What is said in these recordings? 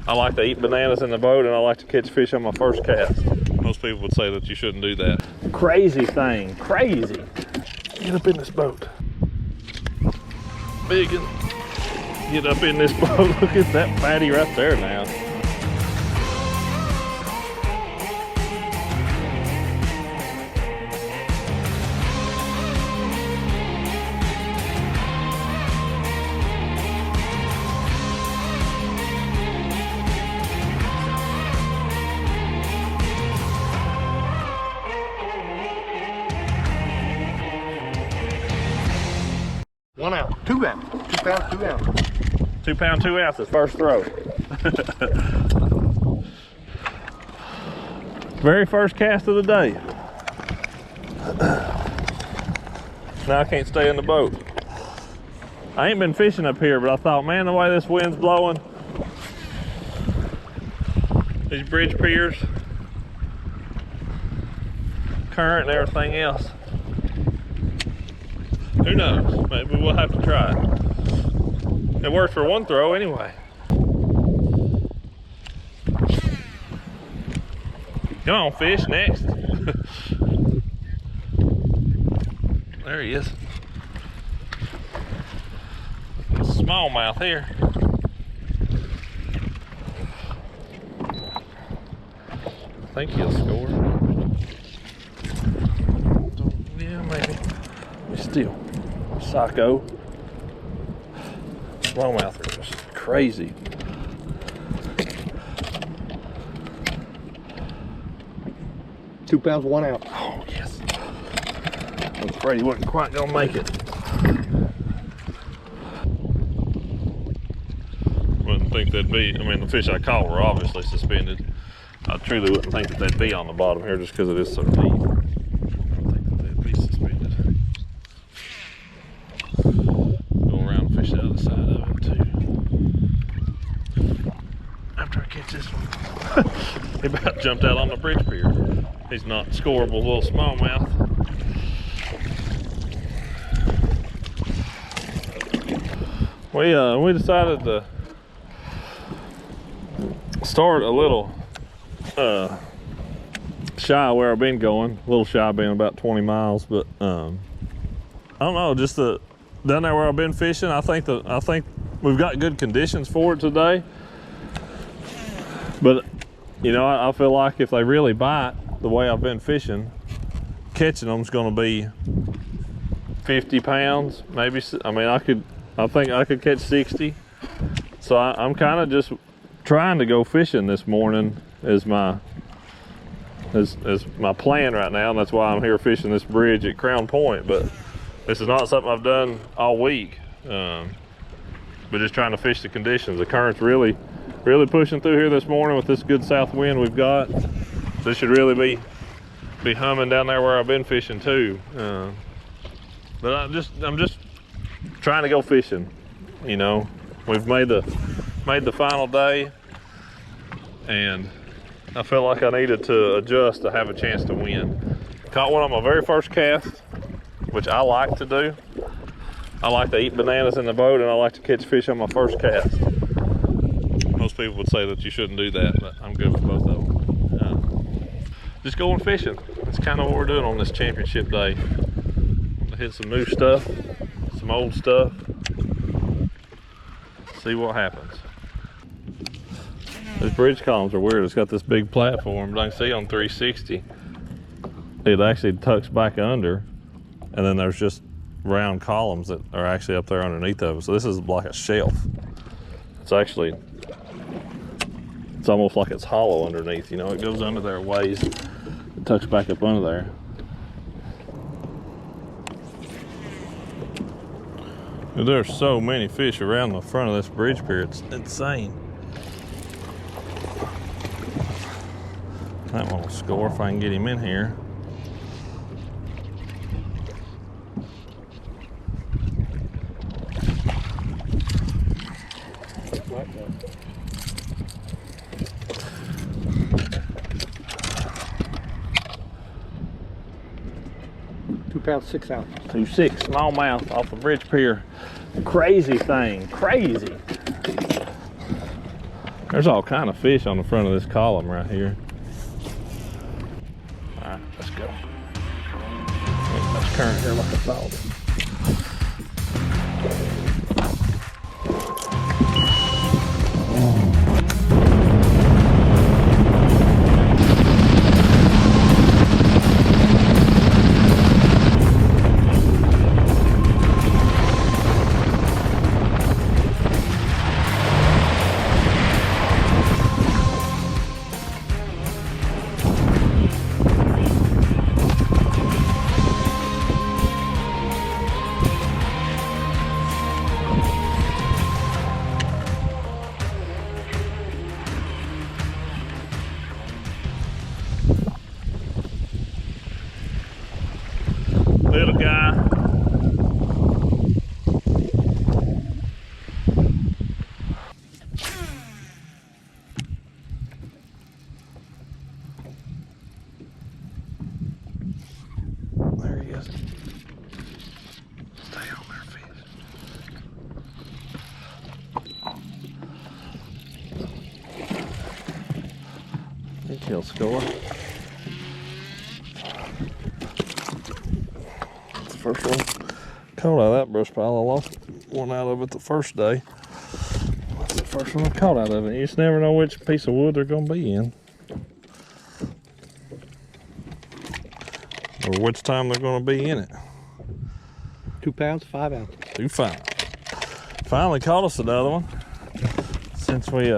I like to eat bananas in the boat, and I like to catch fish on my first cast. Most people would say that you shouldn't do that. Crazy thing, crazy. Get up in this boat. Big one. Get up in this boat. Look at that fatty right there now. One ounce, 2 ounce, 2 pounds, 2 ounces. 2 pounds, 2 ounces, first throw. Very first cast of the day. Now I can't stay in the boat. I ain't been fishing up here, but I thought, man, the way this wind's blowing, these bridge piers, current and everything else. Who knows? Maybe we'll have to try it. It worked for one throw anyway. Come on, fish, next. There he is. Smallmouth here. I think he'll score. Yeah, maybe. Still. Psycho. Smallmouth are just crazy. Two pounds, 1 ounce. Oh, yes. I was afraid he wasn't quite gonna make it. Wouldn't think they'd be, I mean, the fish I caught were obviously suspended. I truly wouldn't think that they'd be on the bottom here just because it is so deep. I don't think that they'd be suspended. Go around and fish the other side of it too. After I catch this one. He about jumped out on the bridge pier. He's not scoreable little smallmouth. We decided to start a little shy where I've been going. A little shy being about 20 miles, but I don't know, just down there where I've been fishing, I think we've got good conditions for it today. But you know, I feel like if they really bite the way I've been fishing, catching them's going to be 50 pounds, maybe. I mean, I think I could catch 60. So I'm kind of just trying to go fishing this morning as my plan right now, and that's why I'm here fishing this bridge at Crown Point. But this is not something I've done all week. But just trying to fish the conditions. The current's really pushing through here this morning with this good south wind we've got. So this should really be humming down there where I've been fishing too. But I'm just trying to go fishing. You know, we've made the final day, and I felt like I needed to adjust to have a chance to win. Caught one on my very first cast, which I like to do. I like to eat bananas in the boat, and I like to catch fish on my first cast. Most people would say that you shouldn't do that, but I'm good with both of them. Just going fishing. That's kind of what we're doing on this championship day. I'm gonna hit some new stuff, some old stuff, see what happens. These bridge columns are weird. It's got this big platform, but I can see on 360, it actually tucks back under, and then there's just round columns that are actually up there underneath of it. So this is like a shelf. It's almost like it's hollow underneath, you know, it goes under there a ways, it tucks back up under there. And there's so many fish around the front of this bridge pier, it's insane. That one will score if I can get him in here. Pounds, 6 ounces. 2.6 smallmouth off the bridge pier. Crazy thing, crazy. There's all kind of fish on the front of this column right here. All right, let's go. That's current here like I thought. Little guy. There he is. Stay on there, fish. Big kill score. First one caught out of that brush pile. I lost one out of it the first day. That's the first one I caught out of it. You just never know which piece of wood they're going to be in, or which time they're going to be in it. 2 pounds, 5 ounces. 2 5. Finally caught us another one. Since we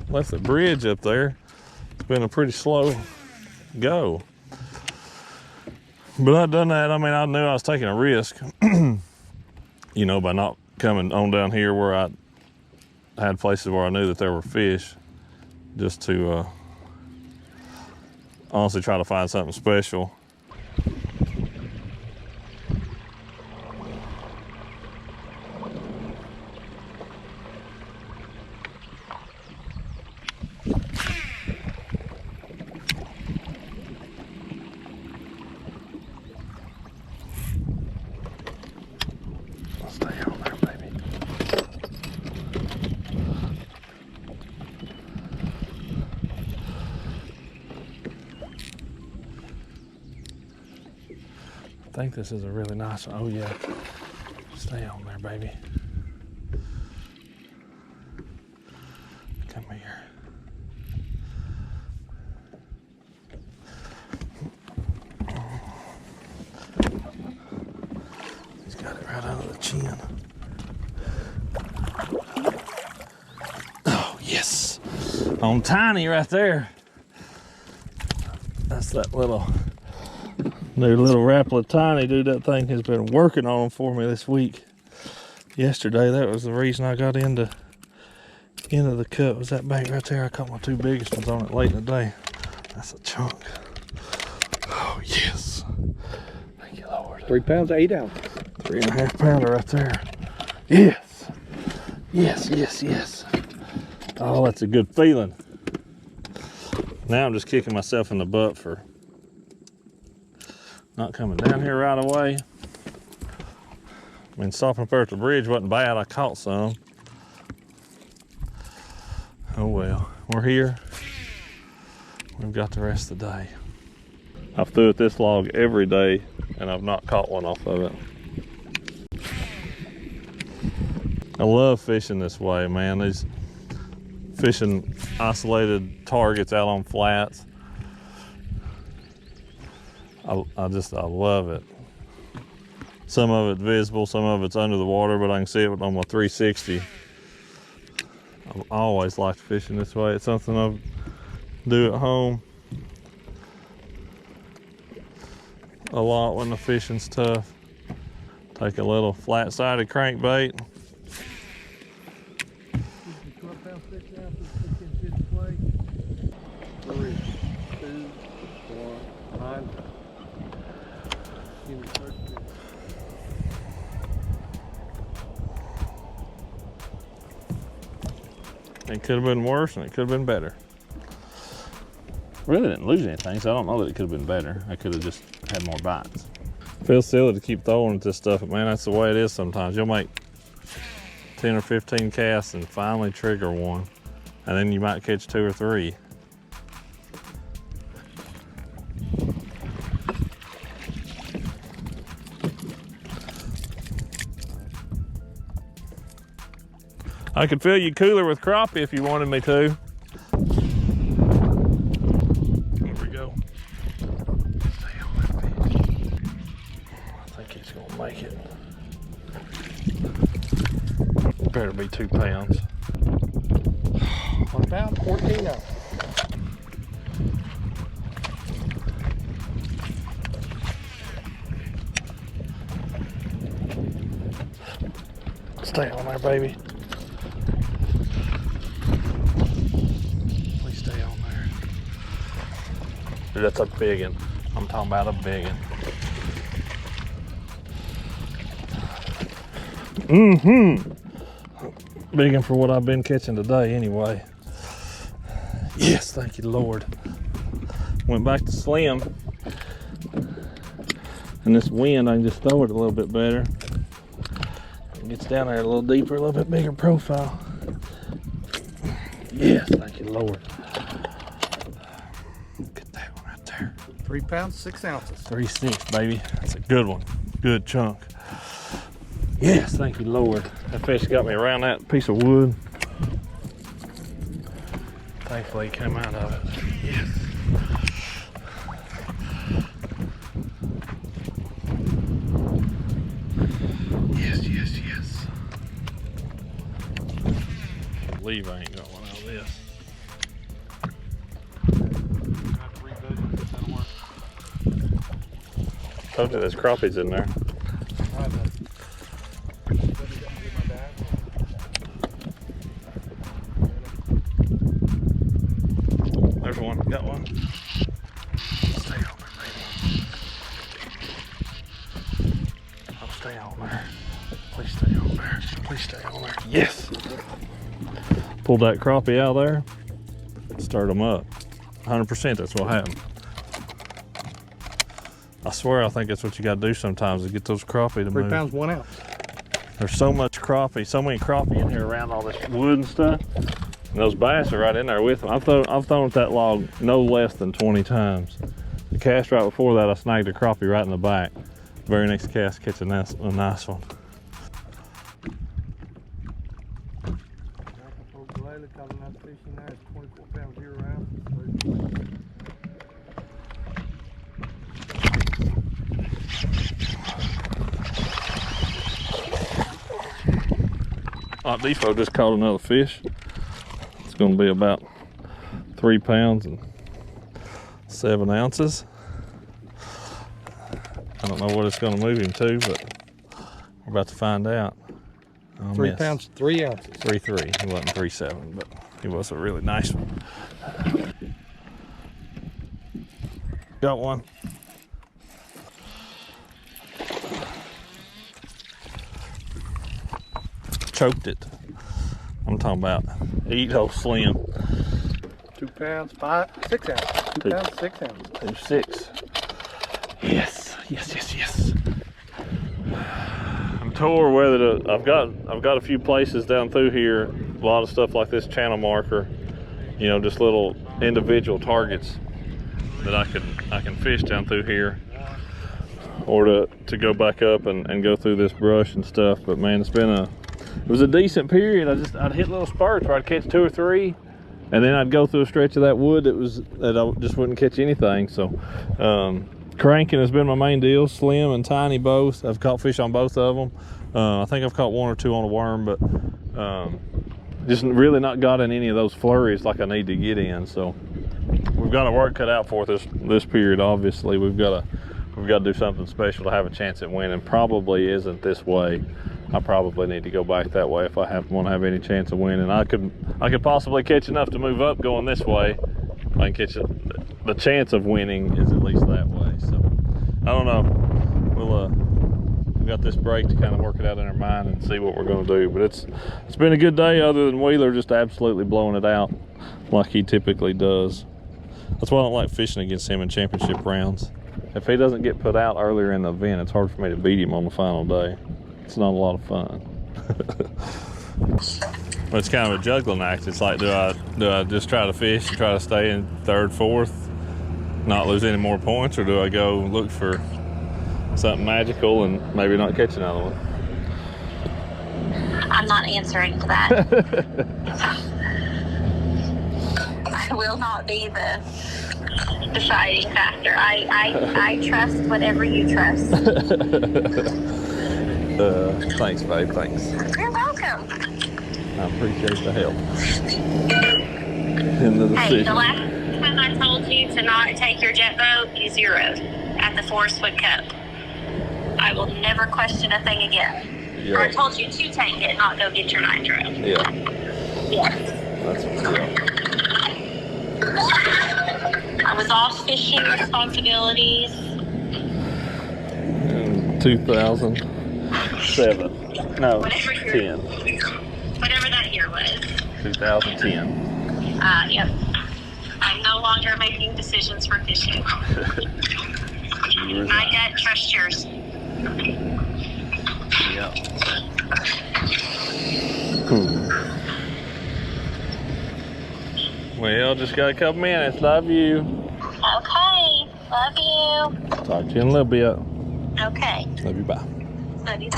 left the bridge up there, it's been a pretty slow go. But I'd done that. I mean, I knew I was taking a risk, you know, by not coming on down here where I had places where I knew that there were fish, just to honestly try to find something special. I think this is a really nice one. Oh yeah, stay on there, baby. Come here. He's got it right under the chin. Oh yes, on tiny right there. That's that little. Their little Rapala Tiny, dude, that thing has been working on them for me this week. Yesterday, that was the reason I got into the cut, was that bait right there. I caught my 2 biggest ones on it late in the day. That's a chunk. Oh, yes. Thank you, Lord. 3 pounds, 8 ounces. 3.5 pounder right there. Yes. Yes, yes, yes. Oh, that's a good feeling. Now I'm just kicking myself in the butt for not coming down here right away. I mean, stopping up there at the bridge wasn't bad. I caught some. Oh well, we're here. We've got the rest of the day. I've threw at this log every day and I've not caught one off of it. I love fishing this way, man. These fishing isolated targets out on flats. I love it. Some of it's visible, some of it's under the water, but I can see it on my 360. I've always liked fishing this way. It's something I do at home a lot when the fishing's tough. Take a little flat-sided crankbait. 12 pounds, 6 ounces, 6 inch plate. 3, 2, 1, 9. Give me the first fish. It could have been worse and it could have been better. Really didn't lose anything, so I don't know that it could have been better. I could have just had more bites. Feels silly to keep throwing at this stuff, but man, that's the way it is sometimes. You'll make 10 or 15 casts and finally trigger one. and then you might catch 2 or 3. I could fill you cooler with crappie if you wanted me to. Here we go. Stay on that fish. I think he's gonna make it. Better be 2 pounds. 1 pound, 14 ounces. Stay on there, baby. Please stay on there. Dude, that's a big one. I'm talking about a big one. Big one for what I've been catching today anyway. Yes, thank you, Lord. Went back to slim. And this wind, I can just throw it a little bit better. It gets down there a little deeper, a little bit bigger profile. Yes, thank you, Lord. Get that one right there. 3 pounds, 6 ounces. 3/6, baby. That's a good one. Good chunk. Yes, thank you, Lord. That fish got me around that piece of wood. Thankfully, he came out of it. Yes. Yes, yes, yes. I believe I ain't got one out of this. Told you there's crappies in there. There's one, got one. Stay on there, baby. I'll stay on there. Please stay on there. Please stay on there. Yes! Pulled that crappie out of there. Stirred them up. 100% that's what happened. I swear I think that's what you gotta do sometimes to get those crappie to 3 move. pounds, 1 ounce. There's so much crappie, so many crappie in here around all this wood and stuff. And those bass are right in there with them. I've thrown at that log no less than 20 times. The cast right before that, I snagged a crappie right in the back. Very next cast, catching a nice one. Fishing there is 24 pounds, 0 ounces. Hot Defo just caught another fish. It's going to be about 3 pounds and 7 ounces. I don't know what it's going to move him to, but we're about to find out. 3 pounds, 3 ounces. 3.3. He wasn't 3.7, but he was a really nice one. Got one. Choked it. I'm talking about eat whole slim. 2 pounds, 6 ounces. 2 pounds, 6 ounces. 2.6. Yes, yes, yes, yes. I'm torn whether to. I've got a few places down through here. A lot of stuff like this channel marker. You know, just little individual targets that I can fish down through here, or to go back up and go through this brush and stuff. But man, it was a decent period. I'd hit little spurts where I'd catch 2 or 3, and then I'd go through a stretch of that wood that I just wouldn't catch anything. So cranking has been my main deal. Slim and tiny both. I've caught fish on both of them. I think I've caught 1 or 2 on a worm, but just really not got in any of those flurries like I need to get in. So we've got our work cut out for this period. Obviously, we've got to do something special to have a chance at winning. Probably isn't this way. I probably need to go back that way if I want to have any chance of winning. I could possibly catch enough to move up going this way. I can catch it. The chance of winning is at least that way. So I don't know. We've got this break to kind of work it out in our mind and see what we're going to do. But it's been a good day, other than Wheeler just absolutely blowing it out like he typically does. That's why I don't like fishing against him in championship rounds. If he doesn't get put out earlier in the event, it's hard for me to beat him on the final day. It's not a lot of fun. Well, it's kind of a juggling act. It's like, do I just try to fish and try to stay in third, fourth, not lose any more points, or do I go look for something magical and maybe not catch another one? I'm not answering to that. I will not be the deciding factor. I trust whatever you trust. Thanks, babe. Thanks. You're welcome. I appreciate the help. In the decision. Hey, the last time I told you to not take your jet boat, you zeroed at the Forest Wood Cup. I will never question a thing again. Yeah. Or I told you to take it, not go get your nitro. Yeah. Yes. That's what's up. I was off fishing responsibilities. In 2007. No, Whatever 10. Whatever that year was. 2010. Yep. I'm no longer making decisions for fishing. My gut, trust yours. Yeah. Well, just got a couple minutes. Love you. Okay. Love you. Talk to you in a little bit. Okay. Love you. Bye. Love you.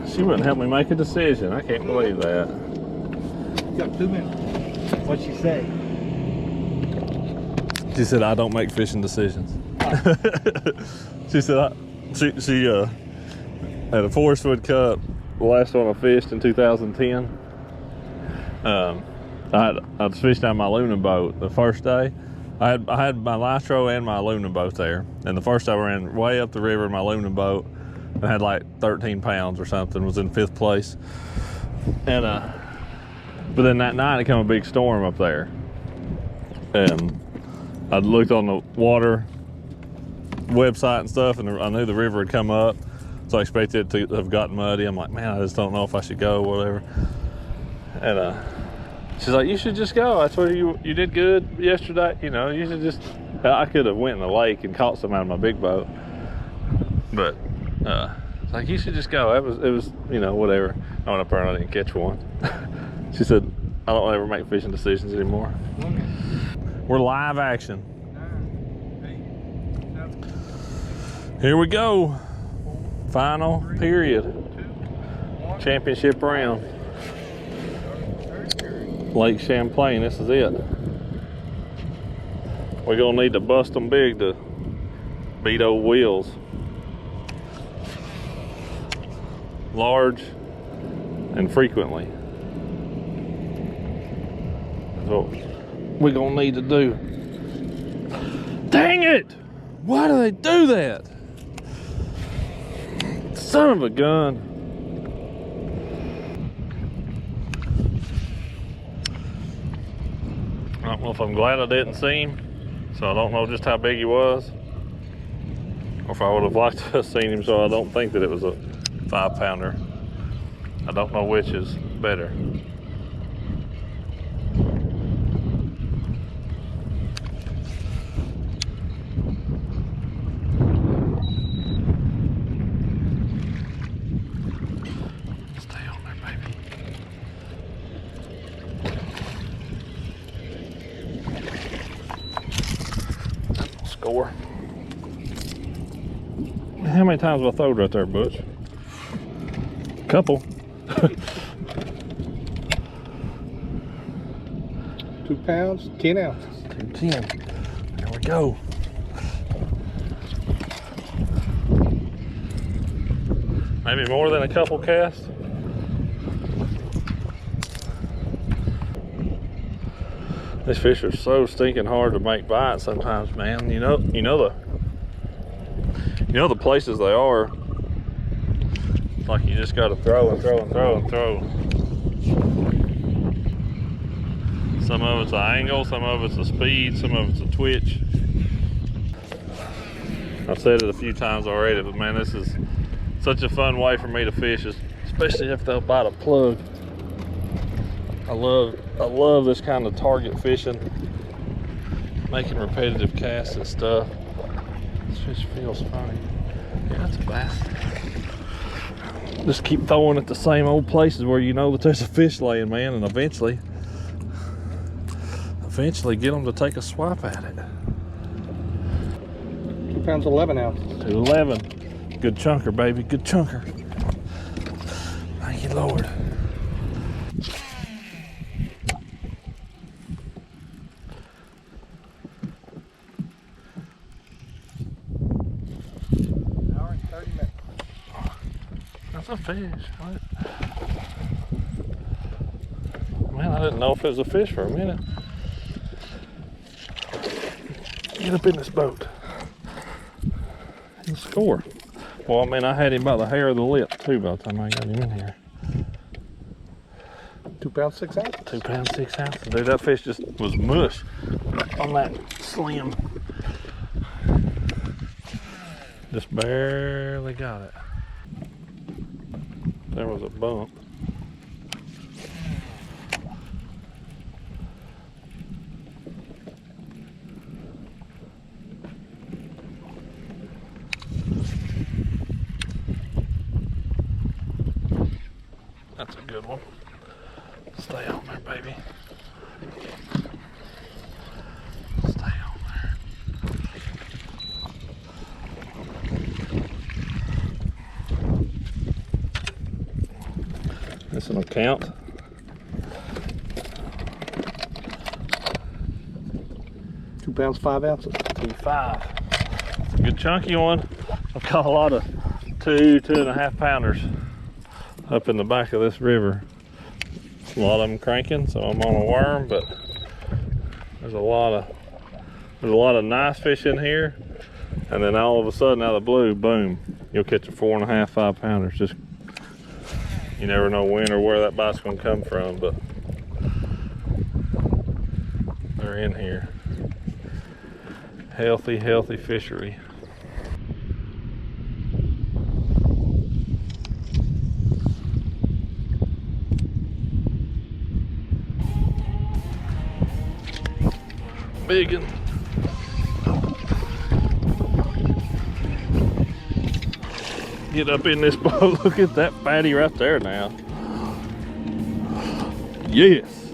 She wouldn't help me make a decision. I can't believe that. You got 2 minutes. What'd she say? She said I don't make fishing decisions. She said she at a Forest Wood Cup, the last one I fished in 2010. I was fishing on my aluminum boat the first day. I had my nitro and my aluminum boat there, and the first day I ran way up the river in my aluminum boat and had like 13 pounds or something. Was in 5th place, and but then that night it came a big storm up there, and I looked on the water website and stuff, and I knew the river had come up, so I expected it to have gotten muddy. I'm like, man, I just don't know if I should go, whatever. And she's like, you should just go. I told you you did good yesterday. You know, you should just. I could have went in the lake and caught some out of my big boat, but it's like, you should just go. It was you know, whatever. I went up there and I didn't catch one. She said, I don't ever make fishing decisions anymore. We're live action. 9, 8, 7, Here we go. 4, Final 3, period. 2, 1. Championship round. Lake Champlain, this is it. We're gonna need to bust them big to beat old wheels. Large and frequently. That's what we're gonna need to do. Dang it! Why do they do that? Son of a gun. I don't know if I'm glad I didn't see him, so I don't know just how big he was, or if I would have liked to have seen him so I don't think that it was a 5-pounder. I don't know which is better. Stay on there, baby. Score. How many times have I thrown right there, Butch? Couple. 2 pounds, 10 ounces. 210. There we go. Maybe more than a couple casts. These fish are so stinking hard to make bites sometimes, man. You know the places they are. It's like you just got to throw and throw and throw and throw. Some of it's an angle, some of it's a speed, some of it's a twitch. I've said it a few times already, but man, this is such a fun way for me to fish, especially if they'll bite a plug. I love this kind of target fishing, making repetitive casts and stuff. This fish feels funny. Yeah, that's a bass. Just keep throwing at the same old places where you know that there's a fish laying, man, and eventually get them to take a swipe at it. 2 pounds 11 ounces. 211. Good chunker, baby. Good chunker. Thank you, Lord. Hour and 30 minutes. That's a fish. Man, I didn't know if it was a fish for a minute. Get up in this boat and score. Well, I mean, I had him by the hair of the lip too by the time I got him in here. 2 pounds 6 ounces. 2 pounds 6 ounces. Dude, that fish just was mush on that slim. Just barely got it. There was a bump. That's a good one. Stay on there, baby. Stay on there. This will count. Two pounds 5 ounces. 2.5. It's a good chunky one. I've caught a lot of 2.5 pounders up in the back of this river. A lot of them cranking, so I'm on a worm, but there's a lot of nice fish in here, and then all of a sudden out of the blue, boom, you'll catch a 4.5, 5 pounders. Just, you never know when or where that bite's gonna come from, but they're in here. Healthy fishery. Big one. Get up in this boat. Look at that fatty right there now. Yes.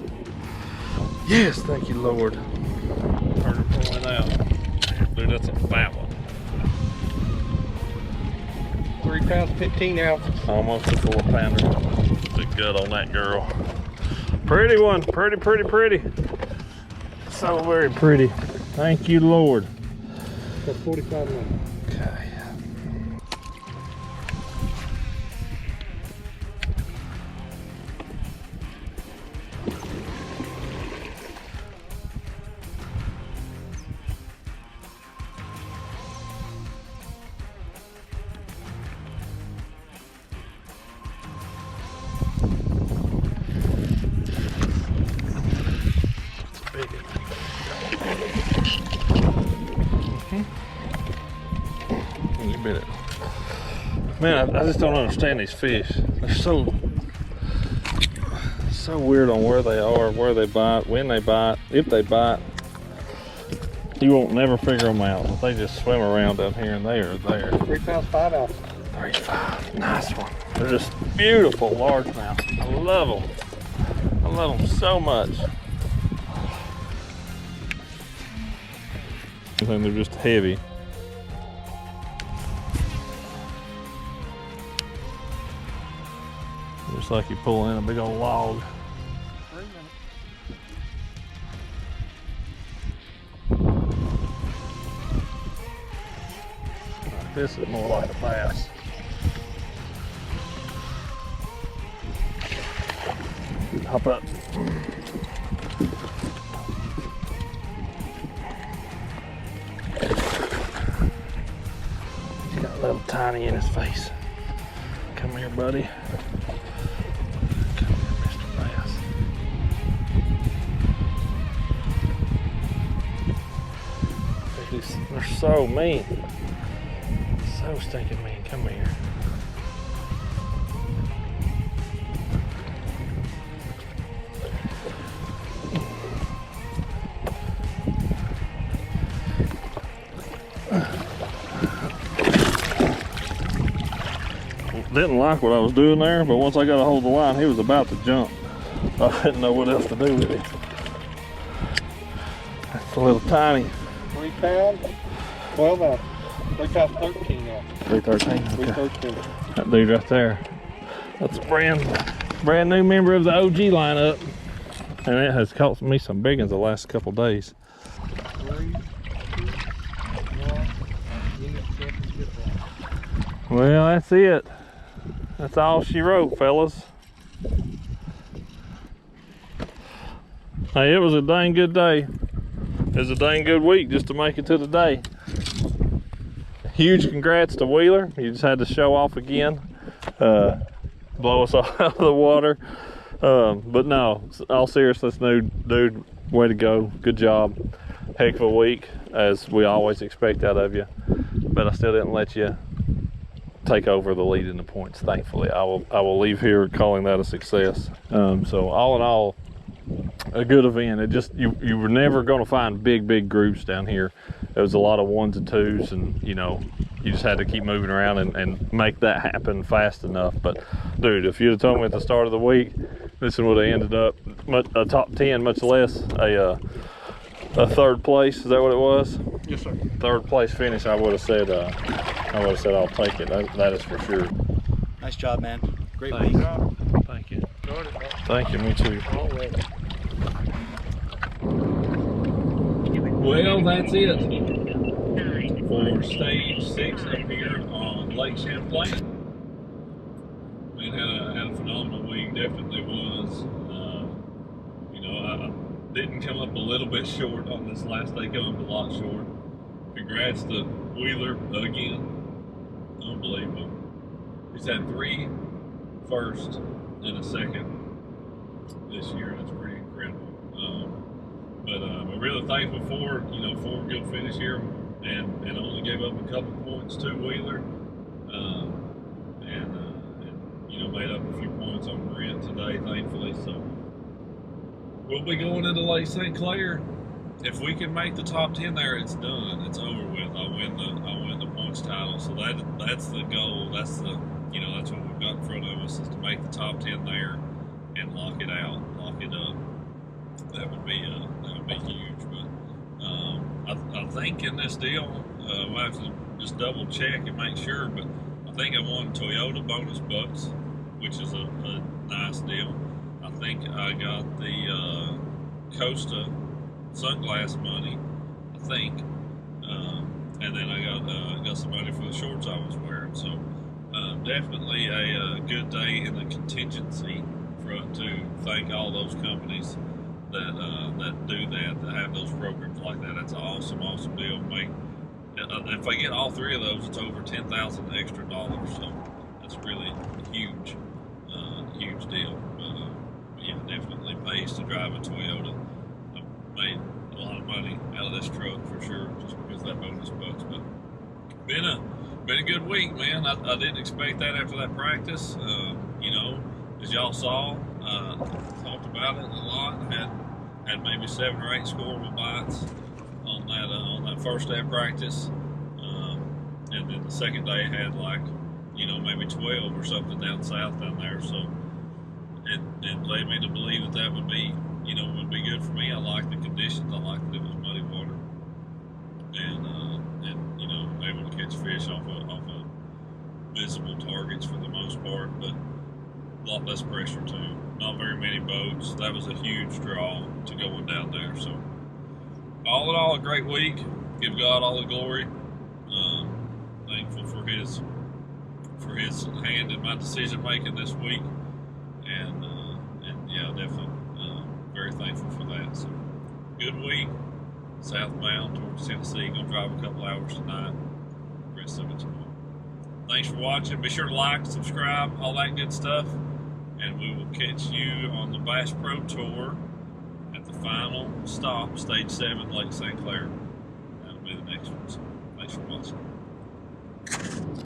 Yes, thank you, Lord. Turn her pulling out. Dude, that's a fat one. 3 pounds 15 ounces. Almost a 4 pounder. Big gut on that girl. Pretty one. Pretty. So very pretty. Thank you, Lord. That's 45 minutes. Okay. You bit it. Man, I just don't understand these fish. They're so weird on where they are, where they bite, when they bite, if they bite. You won't never figure them out. But they just swim around down here and they are there. 3 pounds 5 ounces. 35. Nice one. They're just beautiful largemouth. I love them. I love them so much. I think they're just heavy. Just like you pull in a big old log. 3 minutes. This is more like a bass. Hop up. He's got a little tiny in his face. Come here, buddy. Come here, Mr. Bass. They're so mean. So stinking mean. Come here. Didn't like what I was doing there, but once I got a hold of the line, he was about to jump. I didn't know what else to do with it. That's a little tiny. 3 pounds, 12 ounce. 3 times 13 ounce. 313. Okay. 313. That dude right there. That's a brand new member of the OG lineup. And it has caught me some big ones the last couple days. 3, 2, 1. Unit championship one. Well, that's it. That's all she wrote, fellas. Hey, it was a dang good day. It was a dang good week just to make it to the day. Huge congrats to Wheeler. You just had to show off again. Blow us all out of the water. But no, all seriousness, dude, way to go. Good job. Heck of a week, as we always expect out of you. But I still didn't let you take over the lead in the points, thankfully. I will leave here calling that a success. So all in all, a good event. It just, you were never going to find big groups down here. There was a lot of 1s and 2s, and you know, you just had to keep moving around and make that happen fast enough. But dude, if you'd have told me at the start of the week this would have ended up a top 10, much less a 3rd place, is that what it was? Yes, sir. 3rd place finish, I would have said I'll take it. That is for sure. Nice job, man. Great Thanks. week. Thank you. Enjoyed it, man. Thank you, me too. Always. Well, that's it for stage 6 up here on Lake Champlain. Man, had a phenomenal week, definitely was. You know, I didn't come up a little bit short on this last day, come up a lot short. Congrats to Wheeler again. Unbelievable. He's had 3 first and a second this year. That's pretty incredible. But I'm really thankful for, you know, 4 good finish here, and only gave up a couple points to Wheeler, and you know, made up a few points on BRENT today, thankfully. So we'll be going into Lake St. Clair. If we can make the top 10 there, it's done. It's over with. I'll win the points title. So that's the goal. That's the, you know, that's what we've got in front of us, is to make the top 10 there and lock it out, lock it up. That would be huge. But I think in this deal, we'll have to just double check and make sure. But I think I won Toyota bonus bucks, which is a nice deal. I think I got the Costa sunglass money, I think, and then I got some money for the shorts I was wearing. So definitely a good day in the contingency to thank all those companies that do that have those programs like that. That's an awesome deal. If I get all 3 of those, it's over $10,000 extra dollars. So that's really huge deal. But yeah, definitely pays to drive a Toyota. Made a lot of money out of this truck for sure, just because of that bonus bucks. But been a good week, man. I didn't expect that after that practice. You know, as y'all saw, talked about it a lot. Had maybe 7 or 8 scoreable bites on that first day of practice, and then the second day had, like, you know, maybe 12 or something down south down there. So it led me to believe that would be, you know, would be good for me. I like the conditions. I like that it was muddy water, and you know, able to catch fish off of visible targets for the most part, but a lot less pressure too. Not very many boats. That was a huge draw to going down there. So all in all, a great week. Give God all the glory. Thankful for his hand in my decision making this week, and yeah, definitely very thankful for that. So good week. Southbound towards Tennessee. Gonna drive a couple hours tonight. Rest of it tomorrow. Thanks for watching. Be sure to like, subscribe, all that good stuff. And we will catch you on the Bass Pro Tour at the final stop, Stage 7, Lake St. Clair. That'll be the next one. So thanks for watching.